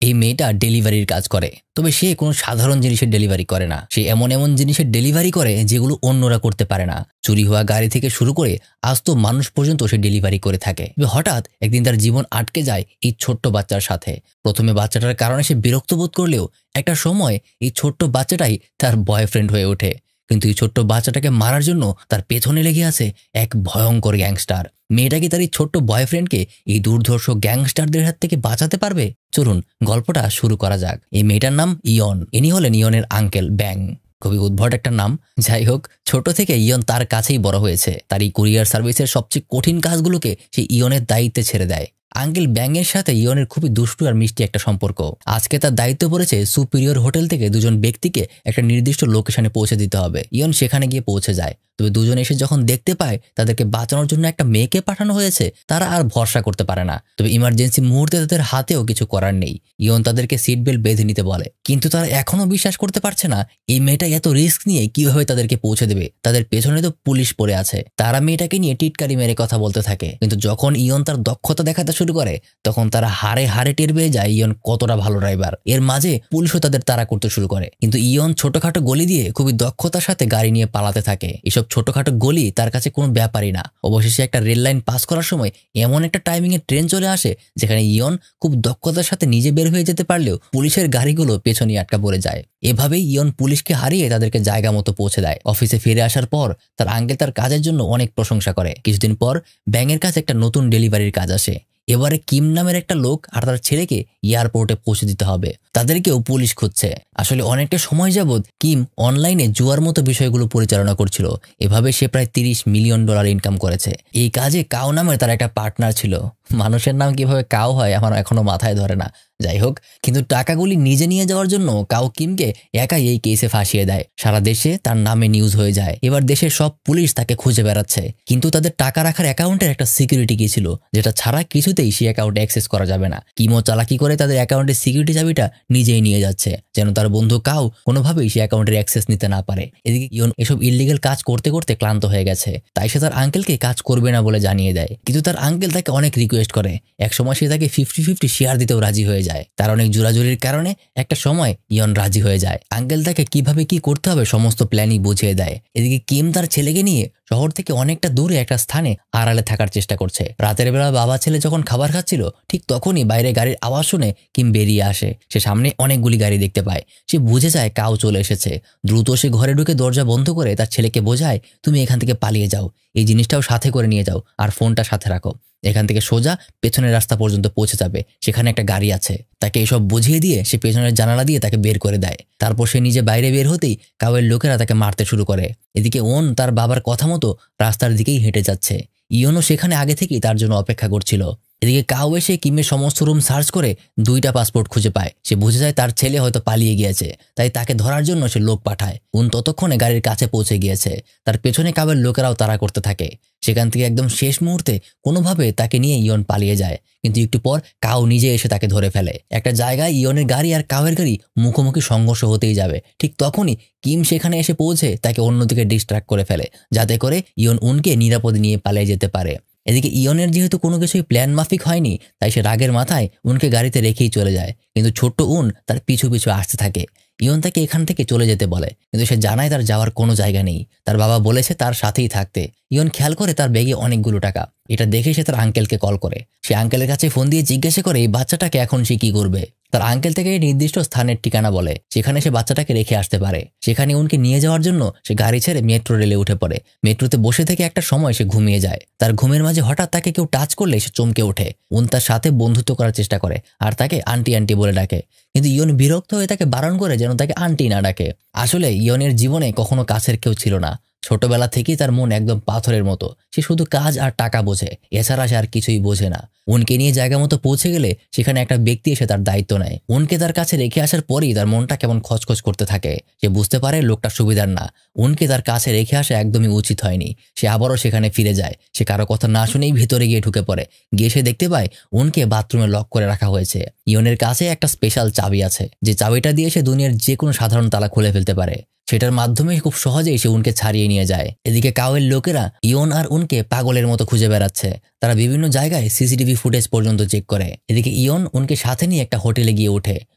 এই মেয়েটা ডেলিভারির কাজ করে, তবে সে কোনো সাধারণ জিনিসের ডেলিভারি করে না। সে এমন এমন জিনিসের ডেলিভারি করে যেগুলো অন্যরা করতে পারে না। চুরি হওয়া গাড়ি থেকে শুরু করে আস্ত মানুষ পর্যন্ত সে ডেলিভারি করে থাকে। হঠাৎ একদিন তার জীবন আটকে যায় এই ছোট্ট বাচ্চার সাথে। প্রথমে বাচ্চাটার কারণে সে বিরক্ত বোধ করলেও একটা সময় এই ছোট্ট বাচ্চাটাই তার বয়ফ্রেন্ড হয়ে ওঠে। কিন্তু এই ছোট্ট বাচ্চাটাকে মারার জন্য তার পেছনে লেগে আছে এক ভয়ঙ্কর গ্যাংস্টার। মেয়েটা কি তার এই ছোট্ট বয়ফ্রেন্ডকে এই দুর্ধর্ষ গ্যাংস্টারদের হাত থেকে বাঁচাতে পারবে? চলুন গল্পটা শুরু করা যাক। এই মেয়েটার নাম ইয়ন। ইনি হলেন ইয়নের আঙ্কেল ব্যাং। খুবই উদ্ভট একটা নাম। যাই হোক, ছোট থেকে ইয়ন তার কাছেই বড় হয়েছে। তার এই কুরিয়ার সার্ভিসের সবচেয়ে কঠিন কাজগুলোকে সে ইয়নের দায়িত্বে ছেড়ে দেয়। আঙ্কেল ব্যাংয়ের সাথে ইয়নের খুবই দুষ্টু আর মিষ্টি একটা সম্পর্ক। আজকে তার দায়িত্ব পড়েছে সুপিরিয়র হোটেল থেকে দুজন ব্যক্তিকে একটা নির্দিষ্ট লোকেশনে পৌঁছে দিতে হবে। ইয়ন সেখানে গিয়ে পৌঁছে যায়। তবে দুজন এসে যখন দেখতে পায় তাদেরকে বাঁচানোর জন্য একটা মেয়েকে পাঠানো হয়েছে, তারা আর ভরসা করতে পারে না। তবে ইমার্জেন্সি মুহূর্তে তাদের হাতেও কিছু করার নেই। ইয়ন তাদেরকে সিট বেল্ট বেঁধে নিতে বলে, কিন্তু তারা এখনো বিশ্বাস করতে পারছে না এই মেয়েটা এত রিস্ক নিয়ে কিভাবে তাদেরকে পৌঁছে দেবে। তাদের পেছনে তো পুলিশ পড়ে আছে। তারা মেয়েটাকে নিয়ে টিটকারি মেরে কথা বলতে থাকে। কিন্তু যখন ইয়ন তার দক্ষতা দেখাতে শুরু করে তখন তারা হারে হারে টের পেয়ে যায় ইয়ন কতটা ভালো ড্রাইভার। এর মাঝে পুলিশও তাদের তাড়া করতে শুরু করে, কিন্তু ইয়ন ছোটখাটো গলি দিয়ে খুবই দক্ষতার সাথে গাড়ি নিয়ে পালাতে থাকে। এসব ছোটখাটো গলি তার কাছে কোনো ব্যাপারই না। অবশেষে একটা রেল লাইন পাস করার সময় এমন একটা টাইমিং এ ট্রেন চলে আসে যেখানে ইয়ন খুব দক্ষতার সাথে নিজে বের হয়ে যেতে পারলেও পুলিশের গাড়িগুলো পেছনে আটকা পড়ে যায়। এভাবেই ইয়ন পুলিশকে হারিয়ে তাদেরকে জায়গা মতো পৌঁছে দেয়। অফিসে ফিরে আসার পর তার আঙ্কেল তার কাজের জন্য অনেক প্রশংসা করে। কিছুদিন পর ব্যাঙের কাছে একটা নতুন ডেলিভারির কাজ আসে। এবারে কিম নামের একটা লোক আর তার ছেলেকে এয়ারপোর্টে পৌঁছে দিতে হবে। তাদেরকেও পুলিশ খুঁজছে। আসলে অনেকটা সময় যাবৎ কিম অনলাইনে জুয়ার মতো বিষয়গুলো পরিচালনা করছিল। এভাবে সে প্রায় $30 মিলিয়ন ইনকাম করেছে। এই কাজে কাও নামের তার একটা পার্টনার ছিল। মানুষের নাম কিভাবে কাও হয় আমার এখনো মাথায় ধরে না। যাই হোক, কিন্তু টাকাগুলি নিজে নিয়ে যাওয়ার জন্য কাও কিমকে একাই এই কেসে ফাঁসিয়ে দেয়। সারা দেশে তার নামে নিউজ হয়ে যায়। এবার দেশের সব পুলিশ তাকে খুঁজে বেড়াচ্ছে। কিন্তু তাদের টাকা রাখার অ্যাকাউন্টের একটা সিকিউরিটি কি ছিল, যেটা ছাড়া কিছুতেই সেই অ্যাকাউন্টে অ্যাক্সেস করা যাবে না। কিমো চালাকি করে তাদের অ্যাকাউন্টের সিকিউরিটি চাবিটা নিজেই নিয়ে যাচ্ছে, যেন তার বন্ধু কাও কোনোভাবেই সেই অ্যাকাউন্টের অ্যাক্সেস নিতে না পারে। এদিকে ইয়ন এসব ইললিগাল কাজ করতে করতে ক্লান্ত হয়ে গেছে। তাই সে তার আঙ্কেলকে কাজ করবে না বলে জানিয়ে দেয়। কিন্তু তার আঙ্কেল তাকে অনেক রিকোয়েস্ট করে। একসময় সে তাকে 50-50 শেয়ার দিতেও রাজি হয়ে যায়। তার অনেক জোরাজুরির কারণে একটা সময় ইয়ন রাজি হয়ে যায়। আঙ্কেল তাকে কিভাবে কি করতে হবে সমস্ত প্ল্যানই বুঝিয়ে দেয়। এদিকে কিম তার ছেলেকে নিয়ে শহর থেকে অনেকটা দূরে একটা স্থানে আড়ালে থাকার চেষ্টা করছে। রাতের বেলা বাবা ছেলে যখন খাবার খাচ্ছিল ঠিক তখনই বাইরে গাড়ির আওয়াজ শুনে কিম বেরিয়ে আসে। সে সামনে অনেকগুলি গাড়ি দেখতে পায়। সে বুঝে যায় কাও চলে এসেছে। দ্রুত সে ঘরে ঢুকে দরজা বন্ধ করে তার ছেলেকে বোঝায়, তুমি এখান থেকে পালিয়ে যাও, এই জিনিসটাও সাথে করে নিয়ে যাও আর ফোনটা সাথে রাখো। এখান থেকে সোজা পেছনের রাস্তা পর্যন্ত পৌঁছে যাবে, সেখানে একটা গাড়ি আছে। তাকে এসব বুঝিয়ে দিয়ে সে পেছনের জানালা দিয়ে তাকে বের করে দেয়। তারপর সে নিজে বাইরে বের হতেই কাওয়ের লোকেরা তাকে মারতে শুরু করে। এদিকে ওন তার বাবার কথা মতো রাস্তার দিকেই হেঁটে যাচ্ছে। ইয়নও সেখানে আগে থেকেই তার জন্য অপেক্ষা করছিল। এদিকে কাও এসে কিমের সমস্ত রুম সার্চ করে 2টা পাসপোর্ট খুঁজে পায়। সে বুঝে যায় তার ছেলে হয়তো পালিয়ে গিয়েছে, তাই তাকে ধরার জন্য সে লোক পাঠায়। উন ততক্ষণে গাড়ির কাছে পৌঁছে গিয়েছে। তার পেছনে কাওয়ের লোকেরাও তাড়া করতে থাকে। সেখান থেকে একদম শেষ মুহূর্তে কোনোভাবে তাকে নিয়ে ইয়ন পালিয়ে যায়। কিন্তু একটু পর কাও নিজে এসে তাকে ধরে ফেলে। একটা জায়গায় ইয়নের গাড়ি আর কাওয়ের গাড়ি মুখোমুখি সংঘর্ষ হতেই যাবে। ঠিক তখনই কিম সেখানে এসে পৌঁছে তাকে অন্যদিকে ডিস্ট্রাক্ট করে ফেলে, যাতে করে ইয়ন উনকে নিরাপদে নিয়ে পালিয়ে যেতে পারে। এদিকে ইয়নের যেহেতু কোনো কিছুই প্ল্যান মাফিক হয়নি, তাই সে রাগের মাথায় উনকে গাড়িতে রেখেই চলে যায়। কিন্তু ছোট্ট উন তার পিছু পিছু আসতে থাকে। ইয়ন তাকে এখান থেকে চলে যেতে বলে, কিন্তু সে জানায় তার যাওয়ার কোনো জায়গা নেই। তার বাবা বলেছে তার সাথেই থাকতে। ইয়ন খেয়াল করে তার ব্যাগে অনেকগুলো টাকা। এটা দেখে সে তার আঙ্কেলকে কল করে। সে আঙ্কেলের কাছে ফোন দিয়ে জিজ্ঞাসা করে এই বাচ্চাটাকে এখন সে কি করবে। তার আঙ্কেল থেকে নির্দিষ্ট স্থানের ঠিকানা বলে, সেখানে সে বাচ্চাটাকে রেখে আসতে পারে। সেখানে উনকে নিয়ে যাওয়ার জন্য সে গাড়ি ছেড়ে মেট্রো রেলে উঠে পড়ে। মেট্রোতে বসে থেকে একটা সময় সে ঘুমিয়ে যায়। তার ঘুমের মাঝে হঠাৎ তাকে কেউ টাচ করলে সে চমকে ওঠে। উন তার সাথে বন্ধুত্ব করার চেষ্টা করে আর তাকে আন্টি আন্টি বলে ডাকে। কিন্তু ইয়ন বিরক্ত হয়ে তাকে বারণ করে যেন তাকে আন্টি না ডাকে। আসলে ইয়নের জীবনে কখনো কাছের কেউ ছিল না। ছোটবেলা থেকেই তার মন একদম পাথরের মতো। সে শুধু কাজ আর টাকা বোঝে, এছাড়া সে আর কিছুই বোঝে না। উনকে নিয়ে জায়গা মতো পৌঁছে গেলে সেখানে একটা ব্যক্তি এসে তার দায়িত্ব নেয়। উনকে তার কাছে রেখে আসার পরই তার মনটা কেমন খচখচ করতে থাকে। সে বুঝতে পারে লোকটা সুবিধার না। উনকে তার কাছে রেখে আসা একদমই উচিত হয়নি। সে আবারও সেখানে ফিরে যায়। সে কারো কথা না শুনেই ভেতরে গিয়ে ঢুকে পড়ে। গিয়ে সে দেখতে পায় উনকে বাথরুমে লক করে রাখা হয়েছে। ইয়নের কাছে একটা স্পেশাল চাবি আছে, যে চাবিটা দিয়ে সে দুনিয়ার যে কোনো সাধারণ তালা খুলে ফেলতে পারে। সেটার মাধ্যমে খুব সহজেই সে উনকে ছাড়িয়ে নিয়ে যায়। এদিকে কাওয়ের লোকেরা ইয়ন আর উনকে পাগলের মতো খুঁজে বেড়াচ্ছে। তারা বিভিন্ন জায়গায় সিসিটিভি ফুটেজ পর্যন্ত চেক করে। এদিকে ইয়ন উনকে সাথে নিয়ে একটা হোটেলে গিয়ে ওঠে।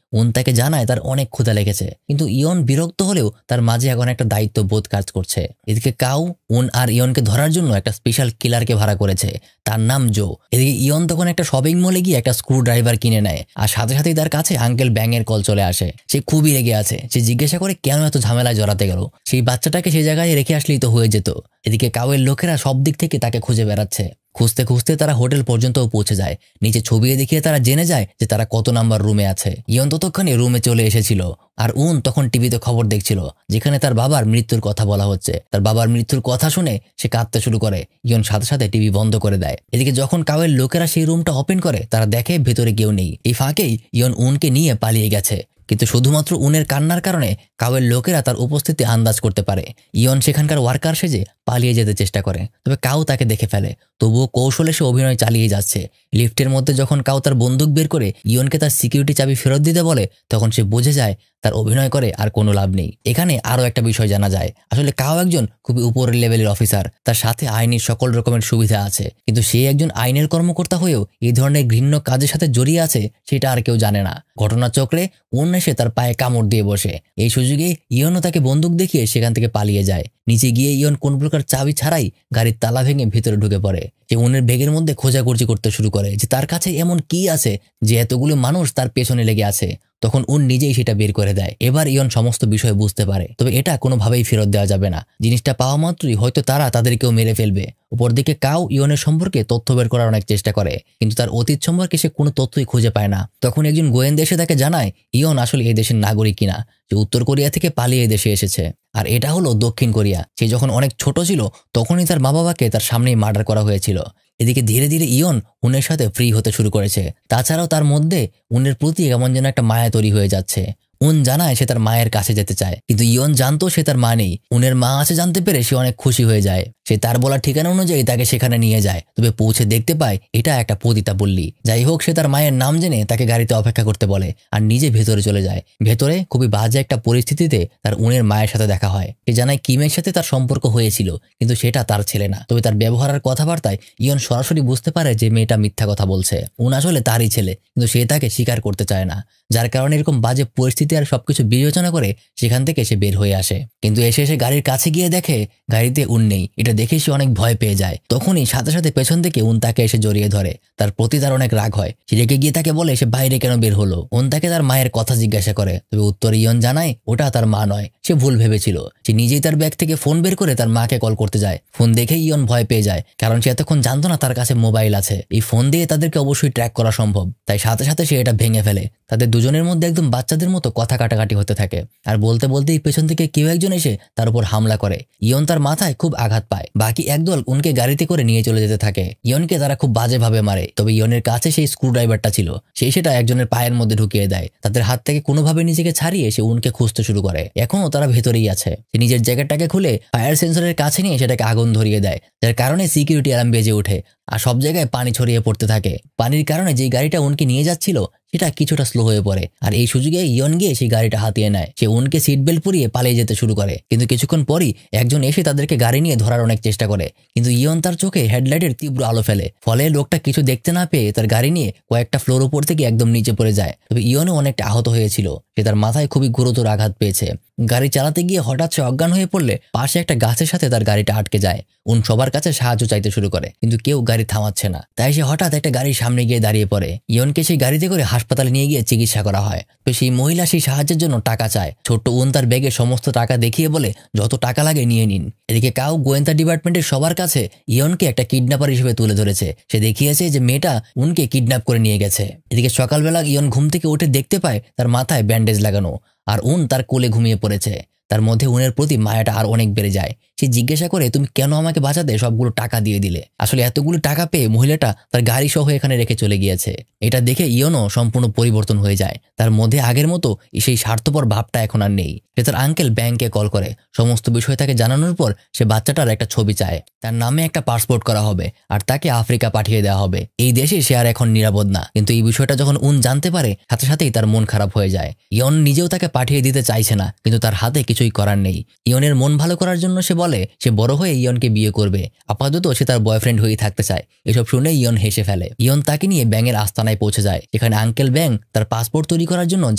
উন তাকে জানায় তার অনেক ক্ষুধা লেগেছে, কিন্তু ইয়ন বিরক্ত হলেও তার মাঝে এখন একটা দায়িত্ব বোধ কাজ করছে। এদিকে কাও উন আর ইয়নকে ধরার জন্য একটা স্পেশাল কিলারকে ভাড়া করেছে, তার নাম জো। এদিকে ইয়ন তখন একটা শপিং মলে গিয়ে একটা স্ক্রু ড্রাইভার কিনে নেয়, আর সাথে সাথেই তার কাছে আঙ্কেল ব্যাং এর কল চলে আসে। সে খুবই রেগে আছে। সে জিজ্ঞাসা করে কেন এত ঝামেলায় জড়াতে গেল, সেই বাচ্চাটাকে সেই জায়গায় রেখে আসলেই তো হয়ে যেত। এদিকে কাওয়ের লোকেরা সব দিক থেকে তাকে খুঁজে বেড়াচ্ছে। খুঁজতে খুঁজতে তারা হোটেল পর্যন্তও পৌঁছে যায়। নিচে ছবি দেখিয়ে তারা জেনে যায় যে তারা কত নাম্বার রুমে আছে। ইয়ন ততক্ষণে রুমে চলে এসেছিল, আর উন তখন টিভিতে খবর দেখছিল যেখানে তার বাবার মৃত্যুর কথা বলা হচ্ছে। তার বাবার মৃত্যুর কথা শুনে সে কাঁদতে শুরু করে। ইয়ন সাথে সাথে টিভি বন্ধ করে দেয়। এদিকে যখন কাওয়ের লোকেরা সেই রুমটা ওপেন করে, তারা দেখে ভেতরে কেউ নেই। এই ফাঁকেই ইয়ন উনকে নিয়ে পালিয়ে গেছে, কিন্তু শুধুমাত্র উনের কান্নার কারণে কাওয়ের লোকেরা তার উপস্থিতি আন্দাজ করতে পারে। ইয়ন সেখানকার ওয়ার্কার সেজে পালিয়ে যেতে চেষ্টা করে, তবে কাও তাকে দেখে ফেলে। তবুও কৌশলে সে অভিনয় চালিয়ে যাচ্ছে। লিফটের মধ্যে যখন কাও তার বন্দুক বের করে ইয়নকে তার সিকিউরিটি চাবি ফেরত দিতে বলে, তখন সে বুঝে যায় তার অভিনয় করে আর কোনো লাভ নেই। এখানে আরো একটা বিষয় জানা যায়, আসলে কাও একজন খুবই উপরের লেভেলের অফিসার। তার সাথে আইনের সকল রকমের সুবিধা আছে, কিন্তু সে একজন আইনের কর্মকর্তা হয়েও এই ধরনের ঘৃণ্য কাজের সাথে জড়িয়ে আছে সেটা আর কেউ জানে না। ঘটনাচক্রে উন এসে তার পায়ে কামড় দিয়ে বসে। এই সুযোগে ইয়নও তাকে বন্দুক দেখিয়ে সেখান থেকে পালিয়ে যায়। নিচে গিয়ে ইয়ন কোন প্রকার চাবি ছাড়াই গাড়ির তালা ভেঙে ভিতরে ঢুকে পড়ে। যে উনের ব্যাগের মধ্যে খোঁজাখুঁজি করতে শুরু করে যে তার কাছে এমন কি আছে যে এতগুলো মানুষ তার পেছনে লেগে আছে। তখন উন নিজেই সেটা বের করে দেয়। এবার ইয়ন সমস্ত বিষয় বুঝতে পারে, তবে এটা কোনোভাবেই ফেরত দেওয়া যাবে না। জিনিসটা পাওয়া মাত্রই হয়তো তারা তাদেরকেও মেরে ফেলবে। উপরদিকে কাও ইয়নের সম্পর্কে তথ্য বের করার অনেক চেষ্টা করে, কিন্তু তার অতীত সম্পর্কে সে কোনো তথ্যই খুঁজে পায় না। তখন একজন গোয়েন্দা এসে তাকে জানায় ইয়ন আসলে এই দেশের নাগরিক কিনা, যে উত্তর কোরিয়া থেকে পালিয়ে এই দেশে এসেছে। আর এটা হলো দক্ষিণ কোরিয়া। সে যখন অনেক ছোট ছিল তখনই তার মা বাবাকে তার সামনেই মার্ডার করা হয়েছিল। এদিকে ধীরে ধীরে ইয়ন উনের সাথে ফ্রি হতে শুরু করেছে। তাছাড়াও তার মধ্যে উনের প্রতি এমন যেন একটা মায়া তৈরি হয়ে যাচ্ছে। উন জানায় সে তার মায়ের কাছে যেতে চায়, কিন্তু ইয়ন জানতো সে তার মা নেই। উনের মা আছে জানতে পেরে সে অনেক খুশি হয়ে যায়। সে তার বলা ঠিকানা অনুযায়ী তাকে সেখানে নিয়ে যায়, তবে পৌঁছে দেখতে পায় এটা একটা পতিতাপল্লী। যাই হোক, সে তার মায়ের নাম জেনে তাকে গাড়িতে অপেক্ষা করতে বলে আর নিজে ভেতরে চলে যায়। ভেতরে খুবই বাজে একটা পরিস্থিতিতে তার উনের মায়ের সাথে দেখা হয়। সে জানায় কিমের সাথে তার সম্পর্ক হয়েছিল, কিন্তু সেটা তার ছেলে না। তবে তার ব্যবহার আর কথাবার্তায় ইয়ন সরাসরি বুঝতে পারে যে মেয়েটা মিথ্যা কথা বলছে। উন আসলে তারই ছেলে, কিন্তু সে তাকে স্বীকার করতে চায় না। যার কারণে এরকম বাজে পরিস্থিতি আর সবকিছু বিবেচনা করে সেখান থেকে সে বের হয়ে আসে। কিন্তু এসে গাড়ির কাছে গিয়ে দেখে গাড়িতে উন নেই। এটা দেখে সে অনেক ভয় পেয়ে যায়। তখনই সাথে সাথে পেছন থেকে উন তাকে এসে জড়িয়ে ধরে। তার প্রতি তার অনেক রাগ হয়। সে রেগে গিয়ে তাকে বলে সে বাইরে কেন বের হলো। উন তাকে তার মায়ের কথা জিজ্ঞাসা করে, তবে উত্তরে ইয়ন জানায় ওটা তার মা নয়, সে ভুল ভেবেছিল। সে নিজেই তার ব্যাগ থেকে ফোন বের করে তার মাকে কল করতে যায়। ফোন দেখে ইয়ন ভয় পেয়ে যায়, কারণ সে এতক্ষণ জানতো না তার কাছে মোবাইল আছে। এই ফোন দিয়ে তাদেরকে অবশ্যই ট্র্যাক করা সম্ভব, তাই সাথে সাথে সে এটা ভেঙে ফেলে। তাদের দুজনের মধ্যে একদম বাচ্চাদের মতো কথা কাটাকাটি হতে থাকে। আর বলতে বলতেই পেছন থেকে কেউ একজন এসে তার উপর হামলা করে। ইয়ন তার মাথায় খুব আঘাত পায়। বাকি একদল উনকে গাড়িতে করে নিয়ে চলে যেতে থাকে। ইয়নকে তারা খুব বাজেভাবে মারে, তবে ইয়নের কাছে সেই স্ক্রু ড্রাইভারটা ছিল। সেটা একজনের পায়ের মধ্যে ঢুকিয়ে দেয়। তাদের হাত থেকে কোনোভাবে নিজেকে ছাড়িয়ে সে উনকে খুঁজতে শুরু করে। এখনও তারা ভেতরেই আছে। সে নিজের জ্যাকেটটাকে খুলে ফায়ার সেন্সরের কাছে নিয়ে সেটাকে আগুন ধরিয়ে দেয়, যার কারণে সিকিউরিটি অ্যালার্ম বেজে ওঠে আর সব জায়গায় পানি ছড়িয়ে পড়তে থাকে। পানির কারণে যে গাড়িটা উনকে নিয়ে যাচ্ছিল সেটা কিছুটা স্লো হয়ে পড়ে, আর এই সুযোগে ইয়ন গিয়ে সেই গাড়িটা হাতিয়ে নেয়। সে উনকে সিট বেল্ট পরিয়ে পালিয়ে যেতে শুরু করে, কিন্তু কিছুক্ষণ পরই একজন এসে তাদেরকে গাড়ি নিয়ে ধরার অনেক চেষ্টা করে। কিন্তু ইয়ন তার চোখে হেডলাইটের তীব্র আলো ফেলে, ফলে লোকটা কিছু দেখতে না পেয়ে তার গাড়ি নিয়ে কয়েকটা ফ্লোর উপর থেকে একদম নিচে পড়ে যায়। তবে ইয়নও অনেকটা আহত হয়েছিল। সে তার মাথায় খুবই গুরুতর আঘাত পেয়েছে। গাড়ি চালাতে গিয়ে হঠাৎ সে অজ্ঞান হয়ে পড়লে পাশে একটা গাছের সাথে তার গাড়িটা আটকে যায়। উন সবার কাছে সাহায্য চাইতে শুরু করে, কিন্তু কেউ গাড়ি থামাচ্ছে না। তাই সে হঠাৎ একটা গাড়ির সামনে গিয়ে দাঁড়িয়ে পড়ে। ইয়নকে সেই গাড়িতে করে হাসপাতালে নিয়ে গিয়ে চিকিৎসা করা হয়। তো সেই মহিলা সেই সাহায্যের জন্য টাকা চায়। ছোট্ট উন তার ব্যাগে সমস্ত টাকা দেখিয়ে বলে যত টাকা লাগে নিয়ে নিন। এদিকে কাও গোয়েন্দা ডিপার্টমেন্টের সবার কাছে ইয়নকে একটা কিডন্যাপার হিসেবে তুলে ধরেছে। সে দেখিয়েছে যে মেয়েটা উনকে কিডন্যাপ করে নিয়ে গেছে। এদিকে সকালবেলা ইয়ন ঘুম থেকে উঠে দেখতে পায় তার মাথায় ব্যান্ডেজ লাগানো, আর উন তার কোলে ঘুমিয়ে পড়েছে। তার মধ্যে উনের প্রতি মায়াটা আর অনেক বেড়ে যায়। সে জিজ্ঞাসা করে, তুমি কেন আমাকে বাঁচাতে সবগুলো টাকা দিয়ে দিলে? আসলে এতগুলো টাকা পেয়ে মহিলাটা তার গাড়ি সহ এখানে রেখে চলে গিয়েছে। এটা দেখে ইয়নও সম্পূর্ণ পরিবর্তন হয়ে যায়। তার মধ্যে আগের মতো সেই স্বার্থপর ভাবটা এখন আর নেই। সে তার আঙ্কেল ব্যাংকে কল করে সমস্ত বিষয় তাকে জানানোর পর সে বাচ্চাটার একটা ছবি চায়। তার নামে একটা পাসপোর্ট করা হবে আর তাকে আফ্রিকা পাঠিয়ে দেওয়া হবে। এই দেশে সে আর এখন নিরাপদ না। কিন্তু এই বিষয়টা যখন উন জানতে পারে সাথে সাথেই তার মন খারাপ হয়ে যায়। ইয়ন নিজেও তাকে পাঠিয়ে দিতে চাইছে না, কিন্তু তার হাতে কিছু কিছুই করার নেই। ইয়নের মন ভালো করার জন্য সে বলে সে বড় হয়ে ইয়নকে বিয়ে করবে, আপাতত সে তার বয়ফ্রেন্ড হয়েই থাকতে চায়। এসব শুনে ইয়ন হেসে ফেলে। ইয়ন তাকে নিয়ে ব্যাঙের আস্তানায় পৌঁছে যায়। এখানে আঙ্কেল ব্যাং তার পাসপোর্ট তৈরি করার জন্য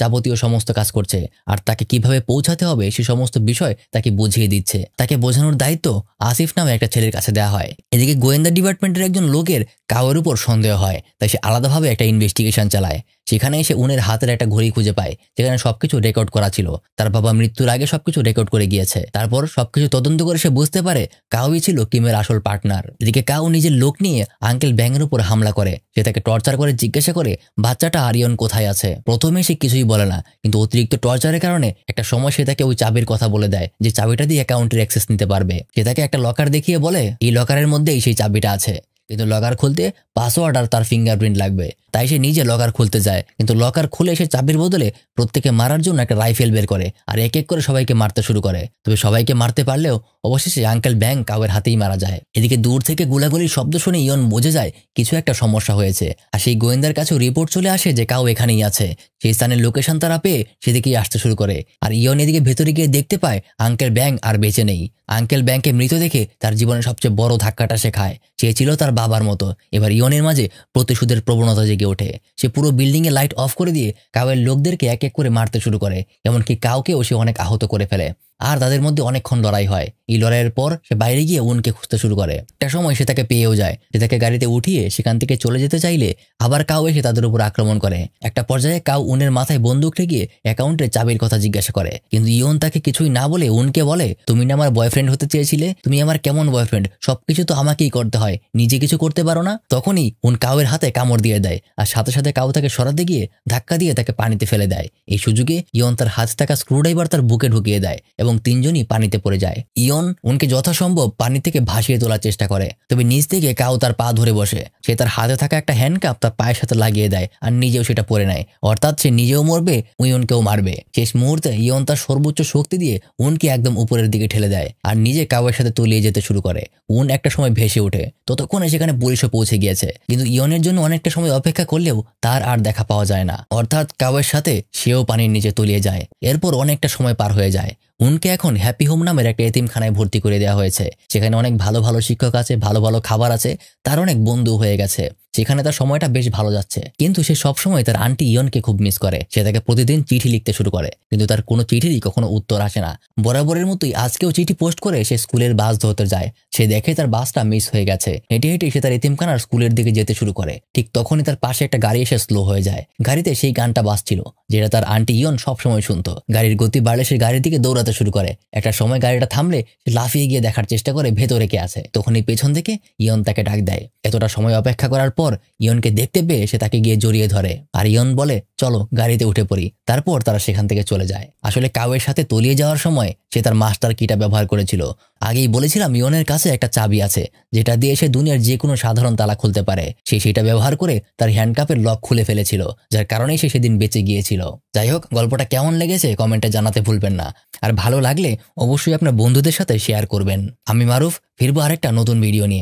যাবতীয় সমস্ত কাজ করছে, আর তাকে কিভাবে পৌঁছাতে হবে সে সমস্ত বিষয় তাকে বুঝিয়ে দিচ্ছে। তাকে বোঝানোর দায়িত্ব আসিফ নামে একটা ছেলের কাছে দেওয়া হয়। এদিকে গোয়েন্দা ডিপার্টমেন্টের একজন লোকের কাউয়ের উপর সন্দেহ হয়, তাই সে আলাদাভাবে একটা ইনভেস্টিগেশন চালায়। সেখানে এসে উনের হাতের একটা ঘড়ি খুঁজে পায়, যেখানে সবকিছু রেকর্ড করা ছিল। তার বাবা মৃত্যুর আগে সবকিছু রেকর্ড করে গিয়েছে। তারপর সবকিছু তদন্ত করে সে বুঝতে পারে কাউই ছিল কিমের আসল পার্টনার। এদিকে কাউ নিজের লোক নিয়ে আঙ্কেল ব্যাঙের উপর হামলা করে। সে তাকে টর্চার করে জিজ্ঞাসা করে বাচ্চাটা আরিয়ন কোথায় আছে। প্রথমে সে কিছুই বলে না, কিন্তু অতিরিক্ত টর্চারের কারণে একটা সময় সে তাকে ওই চাবির কথা বলে দেয়, যে চাবিটা দিয়ে অ্যাকাউন্টের অ্যাক্সেস নিতে পারবে। সে তাকে একটা লকার দেখিয়ে বলে এই লকারের মধ্যেই সেই চাবিটা আছে, কিন্তু লকার খুলতে পাসওয়ার্ড আর তার ফিঙ্গারপ্রিন্ট লাগবে। তাই সে নিজে লকার খুলতে যায়, কিন্তু লকার খুলে সে চাবির বদলে প্রত্যেকে মারার জন্য একটা রাইফেল বের করে আর এক এক করে সবাইকে মারতে শুরু করে। তবে সবাইকে মারতে পারলেও অবশেষে আঙ্কেল ব্যাং কাউয়ের হাতেই মারা যায়। এদিকে দূর থেকে গোলাগুলির শব্দ শুনে ইয়ন বুঝে যায় কিছু একটা সমস্যা হয়েছে, আর সেই গোয়েন্দার কাছেও রিপোর্ট চলে আসে যে কাউ এখানেই আছে। সেই স্থানের লোকেশন তারা পেয়ে সেদিকেই আসতে শুরু করে, আর ইয়ন এদিকে ভেতরে গিয়ে দেখতে পায় আঙ্কেল ব্যাং আর বেঁচে নেই। আঙ্কেল ব্যাংকে মৃত দেখে তার জীবনের সবচেয়ে বড় ধাক্কাটা সে খায়। সে ছিল তার বাবার মতো। এবার ইয়নের মাঝে প্রতিশোধের প্রবণতা জেগে ওঠে। সে পুরো বিল্ডিং এ লাইট অফ করে দিয়ে কাউয়ের লোকদেরকে এক এক করে মারতে শুরু করে, এমনকি কাউকেও সে অনেক আহত করে ফেলে। আর তাদের মধ্যে অনেকক্ষণ লড়াই হয়। এই লড়াইয়ের পর সে বাইরে গিয়ে উনকে খুঁজতে শুরু করে। একটা সময় সে তাকে পেয়েও যায়। সে তাকে গাড়িতে উঠিয়ে সেখান থেকে চলে যেতে চাইলে আবার কাউ এসে তাদের উপর আক্রমণ করে। একটা পর্যায়ে কাউ উনের মাথায় বন্দুক ঠেকিয়ে অ্যাকাউন্টের চাবির কথা জিজ্ঞাসা করে, কিন্তু ইয়ন তাকে কিছুই না বলে উনকে বলে তুমি না আমার বয়ফ্রেন্ড হতে চেয়েছিলে, তুমি আমার কেমন বয়ফ্রেন্ড, সবকিছু তো আমাকেই করতে হয়, নিজে কিছু করতে পারো না। তখনই উন কাউয়ের হাতে কামড় দিয়ে দেয়, আর সাথে সাথে কাউ তাকে সরাতে গিয়ে ধাক্কা দিয়ে তাকে পানিতে ফেলে দেয়। এই সুযোগে ইয়ন তার হাত থাকা স্ক্রুড্রাইভার তার বুকে ঢুকিয়ে দেয় এবং তিনজনই পানিতে পড়ে যায়। ইয়ন উনকে যথাসম্ভব পানি থেকে ভাসিয়ে তোলার চেষ্টা করে, তবে নিচ থেকে কাউ তার পা ধরে বসে। সে তার হাতে থাকা একটা হ্যান্ডকাপ তার পায়ের সাথে লাগিয়ে দেয় আর নিজেও সেটা পরে নেয়, অর্থাৎ সে নিজেও মরবে, উনকেও মারবে। শেষ মুহূর্তে ইয়ন তার সর্বোচ্চ শক্তি দিয়ে উনকে একদম উপরের দিকে ঠেলে দেয় আর নিজে কাউয়ের সাথে তলিয়ে যেতে শুরু করে। উন একটা সময় ভেসে ওঠে। ততক্ষণে সেখানে পুলিশও পৌঁছে গিয়েছে, কিন্তু ইয়নের জন্য অনেকটা সময় অপেক্ষা করলেও তার আর দেখা পাওয়া যায় না, অর্থাৎ কাউয়ের সাথে সেও পানির নিচে তলিয়ে যায়। এরপর অনেকটা সময় পার হয়ে যায়। উনকে এখন হ্যাপি হোম নামের একটা এতিমখানায় ভর্তি করে দেওয়া হয়েছে। সেখানে অনেক ভালো ভালো শিক্ষক আছে, ভালো ভালো খাবার আছে, তার অনেক বন্ধু হয়ে গেছে। সেখানে তার সময়টা বেশ ভালো যাচ্ছে, কিন্তু সে সবসময় তার আন্টি ইয়নকে খুব মিস করে। সে তাকে প্রতিদিন চিঠি লিখতে শুরু করে, কিন্তু তার কোনো চিঠিরই কখনো উত্তর আসে না। বরাবরের মতোই আজকেও চিঠি পোস্ট করে সে স্কুলের বাস ধরতে যায়। সে দেখে তার বাসটা মিস হয়ে গেছে। হেঁটে হেঁটে সে তার এতিমখানার স্কুলের দিকে যেতে শুরু করে। ঠিক তখনই তার পাশে একটা গাড়ি এসে স্লো হয়ে যায়। গাড়িতে সেই গানটা বাজছিল যেটা তার আন্টি ইয়ন সবসময় শুনতো। গাড়ির গতি বাড়লে সে গাড়ির দিকে দৌড়াতে শুরু করে। একটা সময় গাড়িটা থামলে সে লাফিয়ে গিয়ে দেখার চেষ্টা করে ভেতরে কে আছে। তখনই পেছন থেকে ইয়ন তাকে ডাক দেয়। এতটা সময় অপেক্ষা করার পর ইয়নকে দেখতে পেয়ে সে তাকে গিয়ে জড়িয়ে ধরে, আর ইয়ন বলে চলো গাড়িতে উঠে পড়ি। তারপর তারা সেখান থেকে চলে যায়। আসলে কাউয়ের সাথে তলিয়ে যাওয়ার সময় সে তার মাস্টার কিটা ব্যবহার করেছিল। আগেই বলেছিলাম ইয়নের কাছে একটা চাবি আছে, যেটা দিয়ে সে দুনিয়ার যে কোনো সাধারণ তালা খুলতে পারে। সে সেটা ব্যবহার করে তার হ্যান্ডকাপের লক খুলে ফেলেছিল, যার কারণেই সে সেদিন বেঁচে গিয়েছিল। যাই হোক, গল্পটা কেমন লেগেছে কমেন্টে জানাতে ভুলবেন না, আর ভালো লাগলে অবশ্যই আপনার বন্ধুদের সাথে শেয়ার করবেন। আমি মারুফ, ফিরবো আরেকটা নতুন ভিডিও নিয়ে।